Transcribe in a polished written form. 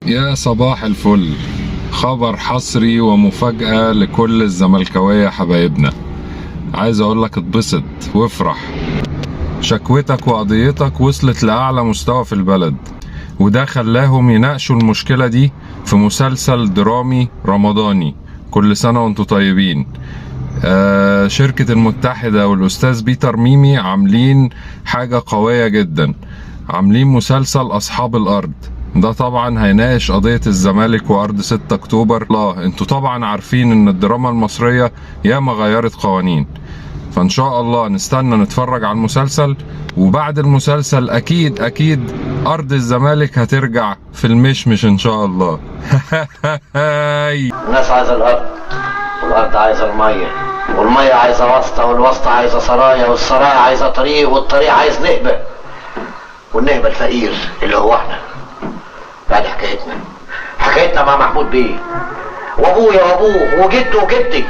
يا صباح الفل. خبر حصري ومفاجأة لكل الزملكاوية حبايبنا. عايز اقولك اتبسط وافرح، شكوتك وقضيتك وصلت لأعلى مستوى في البلد، وده خلاهم يناقشوا المشكلة دي في مسلسل درامي رمضاني. كل سنة وانتم طيبين. شركة المتحدة والأستاذ بيتر ميمي عاملين حاجة قوية جدا، عاملين مسلسل أصحاب الأرض. ده طبعا هيناقش قضية الزمالك وأرض 6 أكتوبر. لا انتوا طبعا عارفين ان الدراما المصرية ياما غيرت قوانين، فان شاء الله نستنى نتفرج على المسلسل، وبعد المسلسل اكيد ارض الزمالك هترجع في المشمش ان شاء الله. الناس عايزه الارض، والارض عايزه الميه، والميه عايزه واسطه، والواسطه عايزه سرايا، والسرايا عايزه طريق، والطريق عايز نهبه، والنهبه الفقير اللي هو احنا. بعد حكايتنا مع محمود بيه وابويا وابوه وجده وجدي.